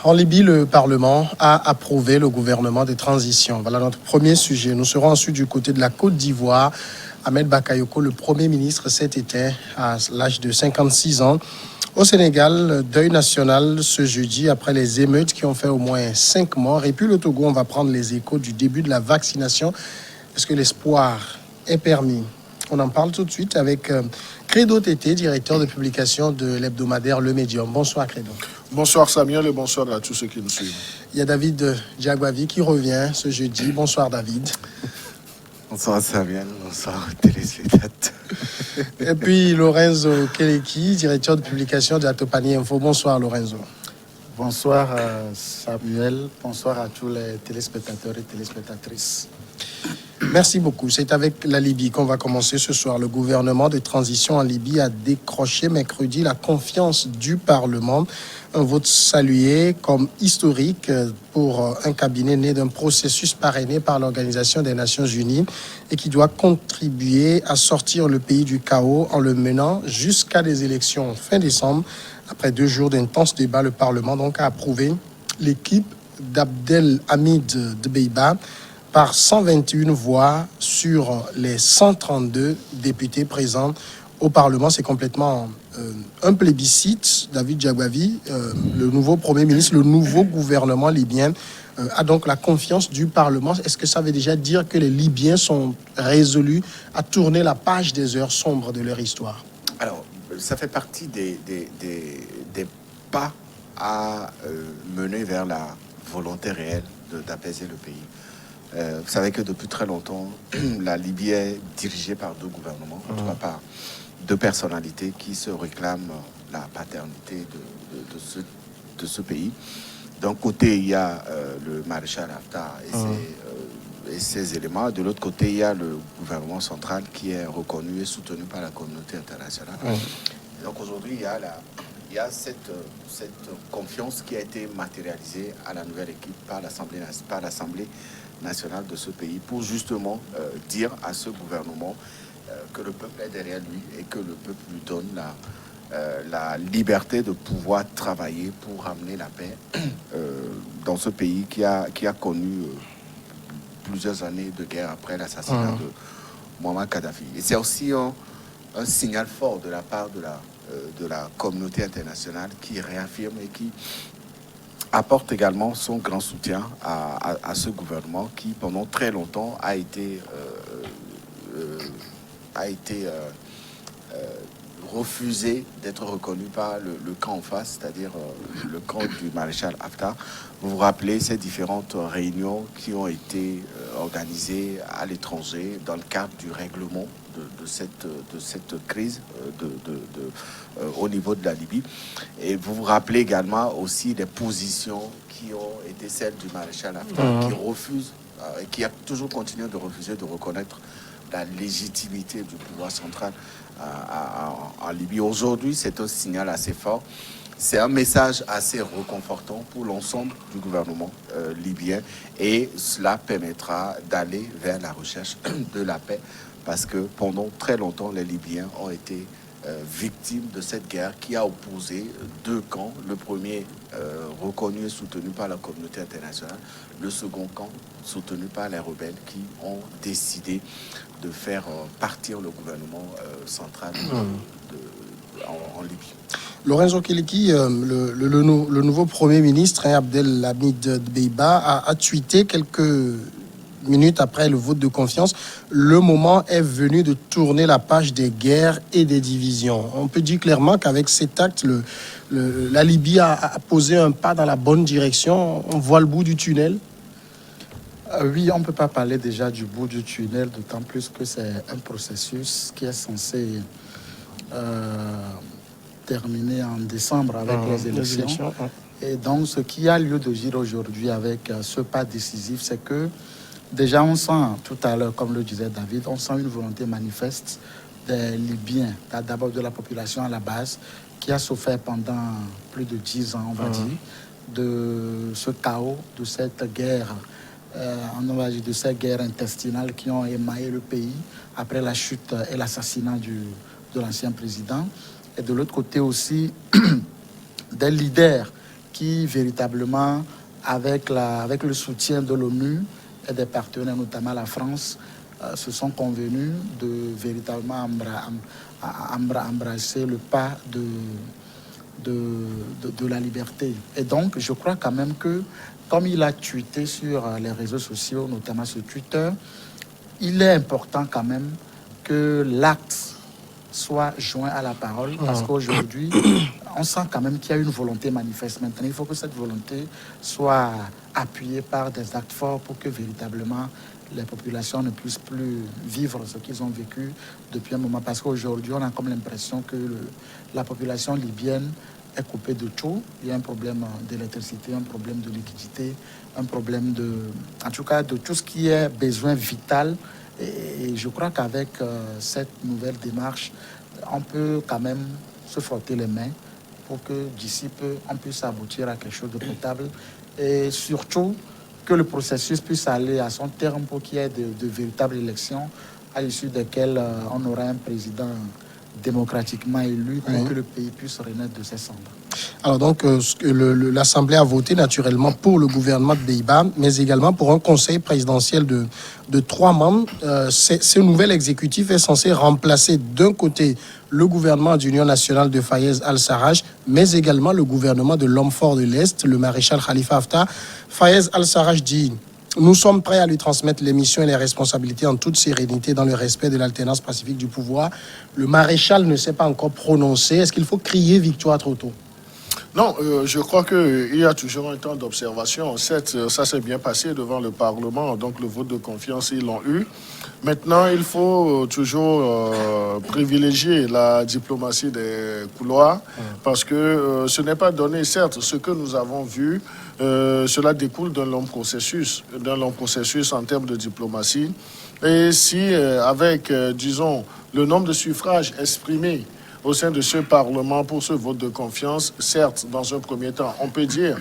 En Libye, le Parlement a approuvé le gouvernement de transition. Voilà notre premier sujet. Nous serons ensuite du côté de la Côte d'Ivoire. Ahmed Bakayoko, le Premier ministre, cet été, à l'âge de 56 ans. Au Sénégal, deuil national ce jeudi après les émeutes qui ont fait au moins 5 morts. Et puis le Togo, on va prendre les échos du début de la vaccination. Est-ce que l'espoir est permis? On en parle tout de suite avec Credo Tété, directeur de publication de l'hebdomadaire Le Médium. Bonsoir Credo. Bonsoir Samuel et bonsoir à tous ceux qui nous suivent. Il y a David Diagbavi qui revient ce jeudi. Bonsoir David. Bonsoir Samuel, bonsoir téléspectateurs. Et puis Lorenzo Keleki, directeur de publication de Atopani Info. Bonsoir Lorenzo. Bonsoir Samuel, bonsoir à tous les téléspectateurs et téléspectatrices. Merci beaucoup. C'est avec la Libye qu'on va commencer ce soir. Le gouvernement de transition en Libye a décroché mercredi la confiance du Parlement. Un vote salué comme historique pour un cabinet né d'un processus parrainé par l'Organisation des Nations Unies et qui doit contribuer à sortir le pays du chaos en le menant jusqu'à des élections fin décembre. Après 2 jours d'intenses débats, le Parlement donc a approuvé l'équipe d'Abdelhamid Dbeibah par 121 voix sur les 132 députés présents au Parlement. C'est complètement un plébiscite. David Diagbavi, le nouveau Premier ministre, le nouveau gouvernement libyen a donc la confiance du Parlement. Est-ce que ça veut déjà dire que les Libyens sont résolus à tourner la page des heures sombres de leur histoire? Alors, ça fait partie des pas à mener vers la volonté réelle d'apaiser le pays. Vous savez que depuis très longtemps, la Libye est dirigée par 2 gouvernements, en tout cas par 2 personnalités qui se réclament la paternité de ce pays. D'un côté, il y a le maréchal Haftar et ses éléments. De l'autre côté, il y a le gouvernement central qui est reconnu et soutenu par la communauté internationale. Donc aujourd'hui, il y a cette confiance qui a été matérialisée à la nouvelle équipe par l'Assemblée nationale de ce pays pour justement dire à ce gouvernement que le peuple est derrière lui et que le peuple lui donne la liberté de pouvoir travailler pour ramener la paix dans ce pays qui a connu plusieurs années de guerre après l'assassinat de Muammar Kadhafi. Et c'est aussi un signal fort de la part de la communauté internationale qui réaffirme et qui apporte également son grand soutien à ce gouvernement qui, pendant très longtemps, a été refusé d'être reconnu par le camp en face, c'est-à-dire le camp du maréchal Haftar. Vous vous rappelez ces différentes réunions qui ont été organisées à l'étranger dans le cadre du règlement de cette crise au niveau de la Libye. Et vous vous rappelez également aussi des positions qui ont été celles du maréchal Haftar, qui refuse et qui a toujours continué de refuser de reconnaître la légitimité du pouvoir central en Libye. Aujourd'hui, c'est un signal assez fort. C'est un message assez réconfortant pour l'ensemble du gouvernement libyen et cela permettra d'aller vers la recherche de la paix parce que pendant très longtemps, les Libyens ont été victimes de cette guerre qui a opposé 2 camps. Le premier reconnu et soutenu par la communauté internationale, le second camp soutenu par les rebelles qui ont décidé de faire partir le gouvernement central en Libye. Lorenzo Keleki, le nouveau Premier ministre, Abdelhamid Dbeibah, a tweeté quelques minutes après le vote de confiance. Le moment est venu de tourner la page des guerres et des divisions. On peut dire clairement qu'avec cet acte, la Libye a posé un pas dans la bonne direction. On voit le bout du tunnel. Oui, on ne peut pas parler déjà du bout du tunnel, d'autant plus que c'est un processus qui est censé terminer en décembre avec les élections. Et donc, ce qui a lieu de dire aujourd'hui avec ce pas décisif, c'est que déjà, on sent tout à l'heure, comme le disait David, on sent une volonté manifeste des Libyens, d'abord de la population à la base, qui a souffert pendant plus de 10 ans, on va dire, de ce chaos, de cette guerre, de cette guerre intestinale qui ont émaillé le pays après la chute et l'assassinat de l'ancien président. Et de l'autre côté aussi, des leaders qui véritablement, avec le soutien de l'ONU et des partenaires, notamment la France, se sont convenus de véritablement embrasser le pas de la liberté. Et donc, je crois quand même que, comme il a tweeté sur les réseaux sociaux, notamment sur Twitter, il est important quand même que l'acte soit joint à la parole, parce qu'aujourd'hui, on sent quand même qu'il y a une volonté manifeste. Maintenant, il faut que cette volonté soit appuyée par des actes forts pour que véritablement les populations ne puissent plus vivre ce qu'ils ont vécu depuis un moment. Parce qu'aujourd'hui, on a comme l'impression que la population libyenne est coupée de tout. Il y a un problème d'électricité, un problème de liquidité, un problème en tout cas, de tout ce qui est besoin vital. Et je crois qu'avec cette nouvelle démarche, on peut quand même se frotter les mains pour que d'ici peu, on puisse aboutir à quelque chose de potable. Et surtout, que le processus puisse aller à son terme pour qu'il y ait de véritables élections à l'issue desquelles on aura un président démocratiquement élu pour que le pays puisse renaître de ses cendres. Alors donc, l'Assemblée a voté naturellement pour le gouvernement de Deiba, mais également pour un conseil présidentiel de 3 membres. Ce nouvel exécutif est censé remplacer d'un côté le gouvernement d'Union nationale de Fayez al-Sarraj, mais également le gouvernement de l'homme fort de l'Est, le maréchal Khalifa Haftar. Fayez al-Sarraj dit: nous sommes prêts à lui transmettre les missions et les responsabilités en toute sérénité dans le respect de l'alternance pacifique du pouvoir. Le maréchal ne s'est pas encore prononcé. Est-ce qu'il faut crier victoire trop tôt? Non, je crois qu'il y a toujours un temps d'observation. Certes, ça s'est bien passé devant le Parlement, donc le vote de confiance, ils l'ont eu. Maintenant, il faut toujours privilégier la diplomatie des couloirs, parce que ce n'est pas donné. Certes, ce que nous avons vu, cela découle d'un long processus en termes de diplomatie. Et si, avec, disons, le nombre de suffrages exprimés au sein de ce Parlement pour ce vote de confiance, certes, dans un premier temps, on peut dire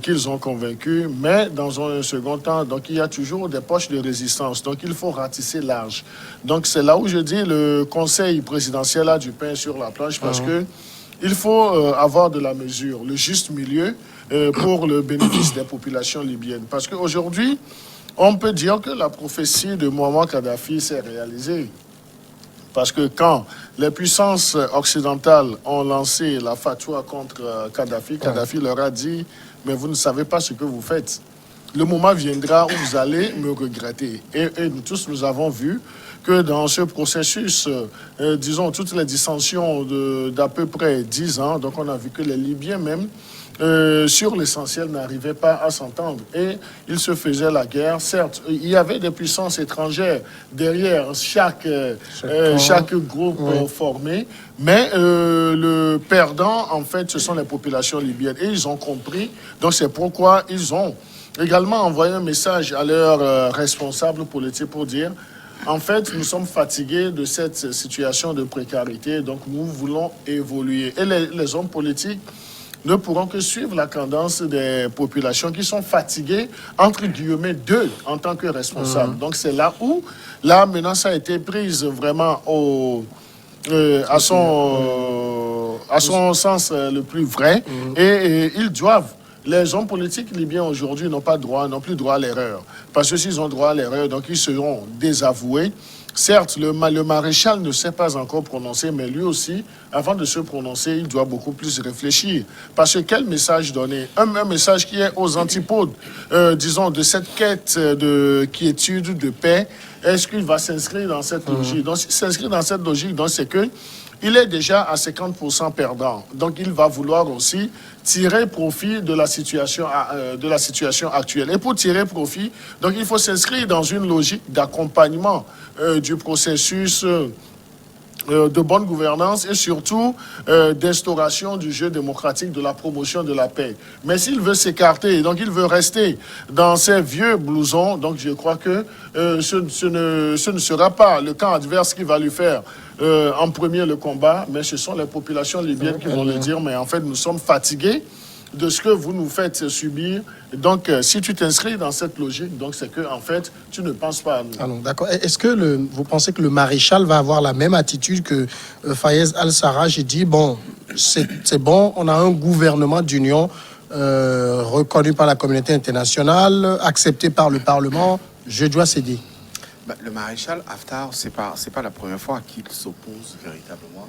qu'ils ont convaincu, mais dans un second temps, donc il y a toujours des poches de résistance. Donc il faut ratisser large. Donc c'est là où je dis le Conseil présidentiel a du pain sur la planche, parce que il faut avoir de la mesure, le juste milieu pour le bénéfice des populations libyennes. Parce qu'aujourd'hui, on peut dire que la prophétie de Muammar Kadhafi s'est réalisée. Parce que quand les puissances occidentales ont lancé la fatwa contre Kadhafi, Kadhafi leur a dit: mais vous ne savez pas ce que vous faites. Le moment viendra où vous allez me regretter. Et nous tous, nous avons vu que dans ce processus, disons, toutes les dissensions d'à peu près 10 ans, donc on a vu que les Libyens même, sur l'essentiel, n'arrivaient pas à s'entendre. Et ils se faisaient la guerre. Certes, il y avait des puissances étrangères derrière chaque groupe formé, mais le perdant, en fait, ce sont les populations libyennes. Et ils ont compris. Donc c'est pourquoi ils ont également envoyé un message à leurs responsables politiques pour dire: en fait, nous sommes fatigués de cette situation de précarité, donc nous voulons évoluer. Et les hommes politiques ne pourront que suivre la tendance des populations qui sont fatiguées, entre guillemets, d'eux en tant que responsables. Donc c'est là où la menace a été prise vraiment à son sens le plus vrai. Et ils doivent. Les hommes politiques libyens aujourd'hui n'ont plus droit à l'erreur. Parce que s'ils ont droit à l'erreur, donc ils seront désavoués. Certes, le maréchal ne s'est pas encore prononcé, mais lui aussi, avant de se prononcer, il doit beaucoup plus réfléchir. Parce que quel message donner? Un message qui est aux antipodes, disons, de cette quête de quiétude, de paix. Est-ce qu'il va s'inscrire dans cette logique? Donc, s'il s'inscrit dans cette logique, donc c'est que il est déjà à 50% perdant. Donc, il va vouloir aussi tirer profit de la situation actuelle. Et pour tirer profit, donc, il faut s'inscrire dans une logique d'accompagnement du processus de bonne gouvernance et surtout d'instauration du jeu démocratique, de la promotion de la paix. Mais s'il veut s'écarter, donc il veut rester dans ses vieux blousons, donc je crois que ce ne sera pas le camp adverse qui va lui faire en premier le combat, mais ce sont les populations libyennes qui vont le dire: mais en fait, nous sommes fatigués de ce que vous nous faites subir. Donc, si tu t'inscris dans cette logique, donc c'est que en fait, tu ne penses pas à nous. Ah non, d'accord. Est-ce que vous pensez que le maréchal va avoir la même attitude que Fayez al-Sarraj et dit: bon, c'est bon, on a un gouvernement d'union reconnu par la communauté internationale, accepté par le Parlement. Je dois céder. Le maréchal Haftar, c'est pas la première fois qu'il s'oppose véritablement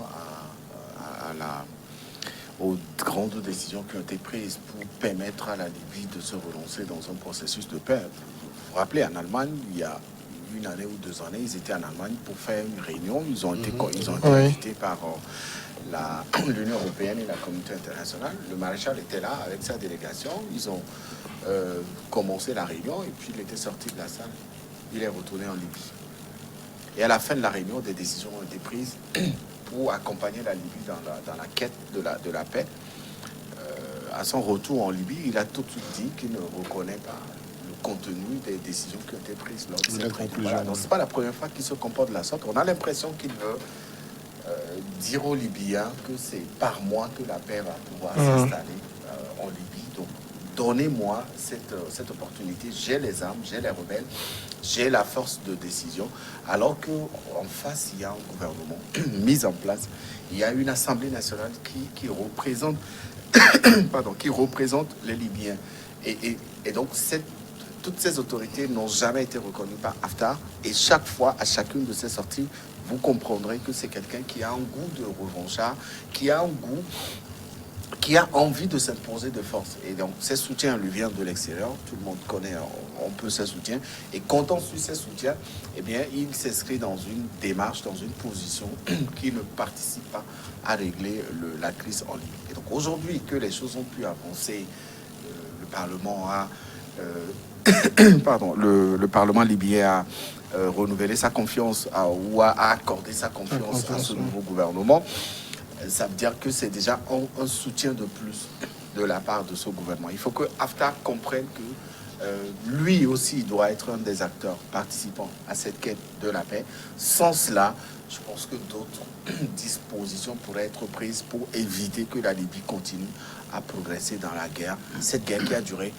aux grandes décisions qui ont été prises pour permettre à la Libye de se relancer dans un processus de paix. Vous vous rappelez, en Allemagne, il y a une année ou 2 années, ils étaient en Allemagne pour faire une réunion. Ils ont été invités par l'Union européenne et la communauté internationale. Le maréchal était là avec sa délégation. Ils ont commencé la réunion et puis il était sorti de la salle. Il est retourné en Libye. Et à la fin de la réunion, des décisions ont été prises pour accompagner la Libye dans la quête de la paix. À son retour en Libye, il a tout de suite dit qu'il ne reconnaît pas le contenu des décisions qui ont été prises lors de cette réunion. Voilà. Donc, ce n'est pas la première fois qu'il se comporte de la sorte. On a l'impression qu'il veut dire aux Libyens que c'est par moi que la paix va pouvoir s'installer en Libye. Donc, donnez-moi cette opportunité. J'ai les armes, j'ai les rebelles, j'ai la force de décision. Alors qu'en face, il y a un gouvernement mis en place. Il y a une Assemblée nationale qui représente, qui représente les Libyens. Et donc, toutes ces autorités n'ont jamais été reconnues par Haftar. Et chaque fois, à chacune de ces sorties, vous comprendrez que c'est quelqu'un qui a un goût de revanchard, qui a envie de s'imposer de force. Et donc, ses soutiens lui viennent de l'extérieur. Tout le monde connaît un peu ses soutiens. Et quand on suit ses soutiens, eh bien, il s'inscrit dans une démarche, dans une position qui ne participe pas à régler la crise en Libye. Et donc, aujourd'hui, que les choses ont pu avancer, le Parlement a... le Parlement libyen a renouvelé sa confiance ou a accordé sa confiance à ce nouveau gouvernement. Ça veut dire que c'est déjà un soutien de plus de la part de ce gouvernement. Il faut que Haftar comprenne que lui aussi doit être un des acteurs participants à cette quête de la paix. Sans cela, je pense que d'autres dispositions pourraient être prises pour éviter que la Libye continue à progresser dans la guerre. Cette guerre qui a duré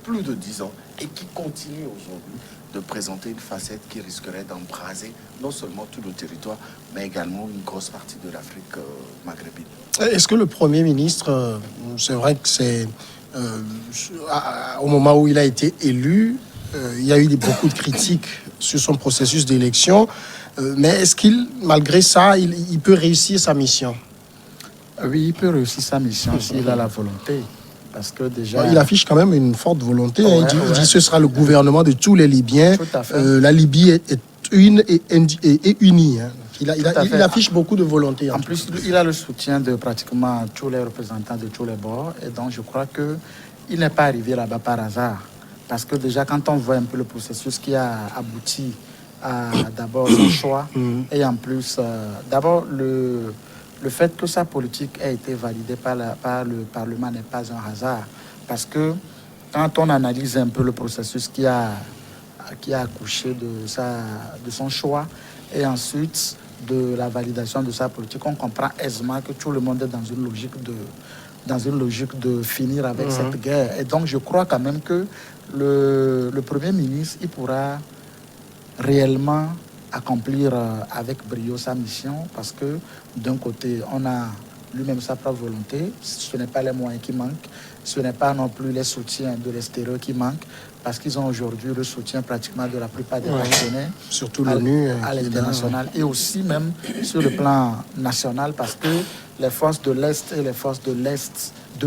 plus de 10 ans et qui continue aujourd'hui de présenter une facette qui risquerait d'embraser non seulement tout le territoire, mais également une grosse partie de l'Afrique maghrébine. Est-ce que le Premier ministre, c'est vrai que c'est au moment où il a été élu, il y a eu beaucoup de critiques sur son processus d'élection, mais est-ce qu'il, malgré ça, il peut réussir sa mission? Oui, il peut réussir sa mission s'il a la volonté. Parce que déjà... Il affiche quand même une forte volonté. Il dit que ce sera le gouvernement de tous les Libyens. La Libye est une et unie. Il affiche beaucoup de volonté. En plus, il a le soutien de pratiquement tous les représentants de tous les bords. Et donc, je crois qu'il n'est pas arrivé là-bas par hasard. Parce que déjà, quand on voit un peu le processus qui a abouti à d'abord son choix, et en plus, d'abord, le fait que sa politique ait été validée par le Parlement n'est pas un hasard. Parce que quand on analyse un peu le processus qui a accouché de son choix et ensuite de la validation de sa politique, on comprend aisément que tout le monde est dans une logique de finir avec cette guerre. Et donc je crois quand même que le Premier ministre, il pourra réellement accomplir avec brio sa mission, parce que d'un côté, on a lui-même sa propre volonté, ce n'est pas les moyens qui manquent, ce n'est pas non plus les soutiens de l'extérieur qui manquent, parce qu'ils ont aujourd'hui le soutien pratiquement de la plupart des partenaires, surtout l'ONU à l'international, et aussi même sur le plan national, parce que les forces de l'Est et les forces de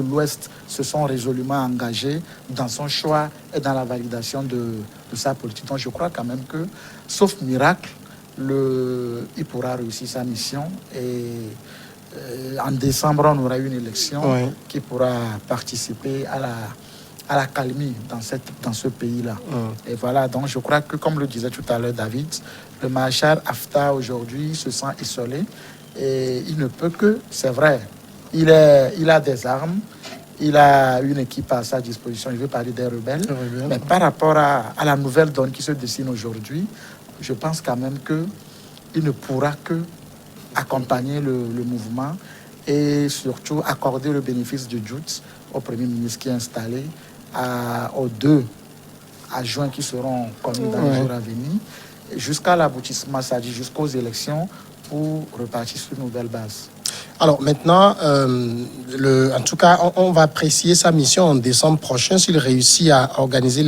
l'Ouest se sont résolument engagées dans son choix et dans la validation de sa politique. Donc je crois quand même que, sauf miracle, il pourra réussir sa mission. Et en décembre, on aura une élection qui pourra participer à la calmie dans ce pays-là. Et voilà, donc je crois que, comme le disait tout à l'heure David, le maréchal Haftar aujourd'hui se sent isolé. Et il ne peut que, c'est vrai, il a des armes, il a une équipe à sa disposition, je veux parler des rebelles, mais par rapport à la nouvelle donne qui se dessine aujourd'hui, je pense quand même qu'il ne pourra que accompagner le mouvement et surtout accorder le bénéfice du doute au Premier ministre qui est installé, aux 2 adjoints qui seront connus dans les jours à venir, jusqu'à l'aboutissement, c'est-à-dire jusqu'aux élections, pour repartir sur une nouvelle base. Alors maintenant, en tout cas, on va apprécier sa mission en décembre prochain s'il réussit à organiser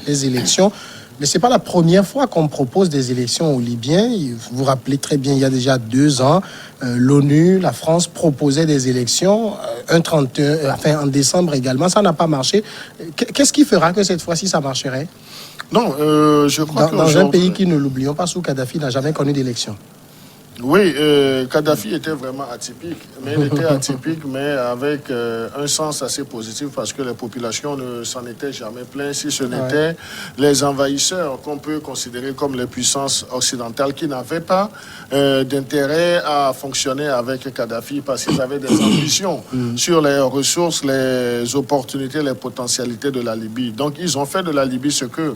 les élections. Mais ce n'est pas la première fois qu'on propose des élections aux Libyens. Vous vous rappelez très bien, il y a déjà 2 ans, l'ONU, la France proposait des élections, en décembre également. Ça n'a pas marché. Qu'est-ce qui fera que cette fois-ci, ça marcherait? Non, je crois que... Dans un pays qui, ne l'oublions pas, sous Kadhafi, n'a jamais connu d'élection. Oui, Kadhafi était vraiment atypique, mais il était atypique, mais avec un sens assez positif parce que les populations ne s'en étaient jamais plaintes, si ce n'était les envahisseurs qu'on peut considérer comme les puissances occidentales qui n'avaient pas d'intérêt à fonctionner avec Kadhafi parce qu'ils avaient des ambitions sur les ressources, les opportunités, les potentialités de la Libye. Donc, ils ont fait de la Libye ce que,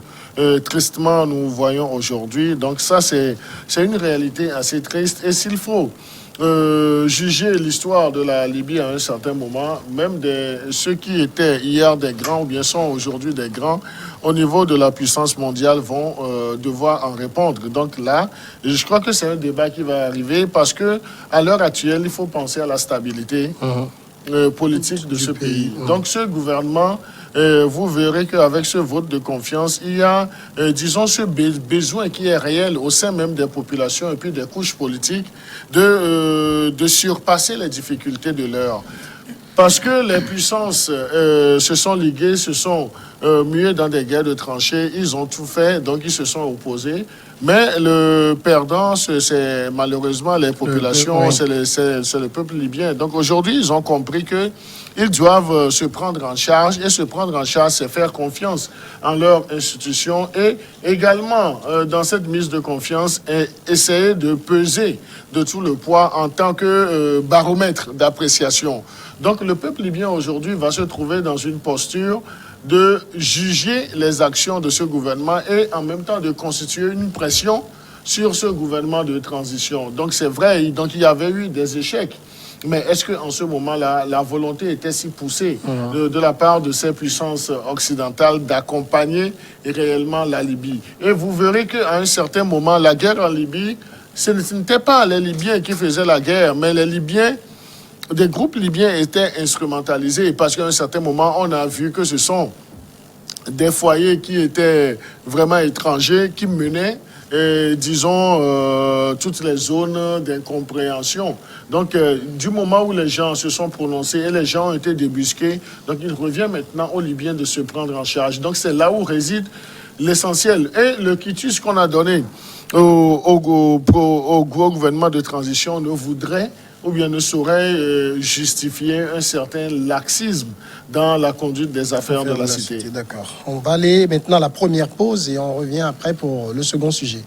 tristement, nous voyons aujourd'hui. Donc, ça, c'est une réalité assez triste. Et s'il faut juger l'histoire de la Libye à un certain moment, même ceux qui étaient hier des grands ou bien sont aujourd'hui des grands au niveau de la puissance mondiale vont devoir en répondre. Donc là, je crois que c'est un débat qui va arriver parce que à l'heure actuelle, il faut penser à la stabilité politique de ce pays. Donc ce gouvernement, vous verrez qu'avec ce vote de confiance, il y a, disons, ce besoin qui est réel au sein même des populations et puis des couches politiques de surpasser les difficultés de l'heure. Parce que les puissances se sont liguées, se sont muées dans des guerres de tranchées, ils ont tout fait, donc ils se sont opposés. Mais le perdant, c'est malheureusement les populations, c'est le peuple libyen. Donc aujourd'hui, ils ont compris qu'ils doivent se prendre en charge. Et se prendre en charge, c'est faire confiance en leurs institutions. Et également, dans cette mise de confiance, essayer de peser de tout le poids en tant que baromètre d'appréciation. Donc le peuple libyen aujourd'hui va se trouver dans une posture de juger les actions de ce gouvernement et en même temps de constituer une pression sur ce gouvernement de transition. Donc c'est vrai, donc il y avait eu des échecs. Mais est-ce qu'en ce moment-là, la volonté était si poussée de la part de ces puissances occidentales d'accompagner réellement la Libye? Et vous verrez qu'à un certain moment, la guerre en Libye, ce n'était pas les Libyens qui faisaient la guerre, mais les Libyens, des groupes libyens étaient instrumentalisés parce qu'à un certain moment, on a vu que ce sont des foyers qui étaient vraiment étrangers qui menaient, disons, toutes les zones d'incompréhension. Donc, du moment où les gens se sont prononcés et les gens ont été débusqués, donc il revient maintenant aux Libyens de se prendre en charge. Donc, c'est là où réside l'essentiel. Et le quitus qu'on a donné au gouvernement de transition ne voudrait ou bien ne saurait justifier un certain laxisme dans la conduite des affaires de la cité. D'accord. On va aller maintenant à la première pause et on revient après pour le second sujet.